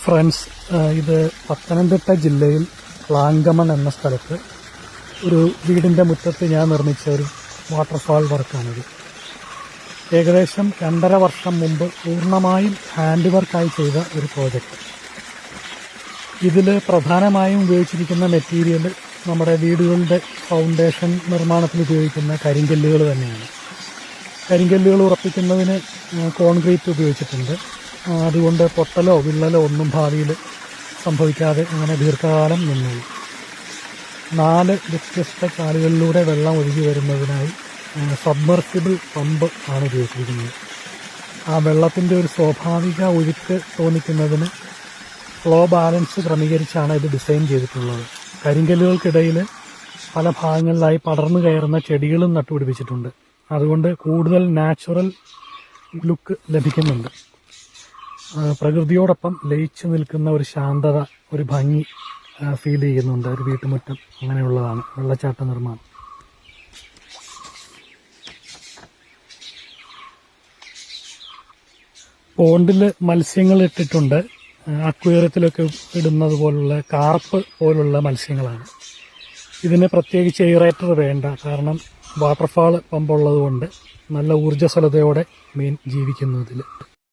Friends, ഇത് പത്തനംതിട്ട ജില്ലയിൽ പ്ലാങ്കമൺ എന്ന സ്ഥലത്ത് ഒരു വീടിൻ്റെ മുറ്റത്ത് ഞാൻ നിർമ്മിച്ച ഒരു വാട്ടർഫാൾ വർക്കാണിത്. ഏകദേശം 2.5 വർഷം മുമ്പ് പൂർണ്ണമായും ഹാൻഡ് വർക്കായി ചെയ്ത ഒരു പ്രോജക്റ്റ്. ഇതിൽ പ്രധാനമായും ഉപയോഗിച്ചിരിക്കുന്ന മെറ്റീരിയൽ നമ്മുടെ വീടുകളുടെ ഫൗണ്ടേഷൻ നിർമ്മാണത്തിൽ ഉപയോഗിക്കുന്ന കരിങ്കല്ലുകൾ തന്നെയാണ്. കരിങ്കല്ലുകൾ ഉറപ്പിക്കുന്നതിന് കോൺക്രീറ്റ് ഉപയോഗിച്ചിട്ടുണ്ട്. അതുകൊണ്ട് പൊട്ടലോ വിള്ളലോ ഒന്നും ഭാവിയിൽ സംഭവിക്കാതെ അങ്ങനെ ദീർഘകാലം നിന്നു. 4 വ്യത്യസ്ത ചാലുകളിലൂടെ വെള്ളം ഒഴുകി വരുന്നതിനായി സബ്മർസിബിൾ പമ്പ് ആണ് ഉപയോഗിച്ചിരിക്കുന്നത്. ആ വെള്ളത്തിൻ്റെ ഒരു സ്വാഭാവിക ഒഴുക്ക് തോന്നിക്കുന്നതിന് ഫ്ലോ ബാലൻസ് ക്രമീകരിച്ചാണ് ഇത് ഡിസൈൻ ചെയ്തിട്ടുള്ളത്. കരിങ്കല്ലുകൾക്കിടയിൽ പല ഭാഗങ്ങളിലായി പടർന്നു കയറുന്ന ചെടികളും നട്ടുപിടിപ്പിച്ചിട്ടുണ്ട്. അതുകൊണ്ട് കൂടുതൽ നാച്ചുറൽ ലുക്ക് ലഭിക്കുന്നുണ്ട്. പ്രകൃതിയോടൊപ്പം ലയിച്ചു നിൽക്കുന്ന ഒരു ശാന്തത, ഒരു ഭംഗി ഫീൽ ചെയ്യുന്നുണ്ട്. ഒരു വീട്ടുമുറ്റം അങ്ങനെയുള്ളതാണ് വെള്ളച്ചാട്ട നിർമ്മാണം. പോണ്ടിൽ മത്സ്യങ്ങൾ ഇട്ടിട്ടുണ്ട്. അക്വേറിയത്തിലൊക്കെ ഇടുന്നത് പോലുള്ള കാർപ്പ് പോലുള്ള മത്സ്യങ്ങളാണ്. ഇതിന് പ്രത്യേകിച്ച് എയറേറ്റർ വേണ്ട, കാരണം വാട്ടർഫാൾ പമ്പുള്ളത് കൊണ്ട് നല്ല ഊർജ്ജസ്വലതയോടെ മീൻ ജീവിക്കുന്നതിൽ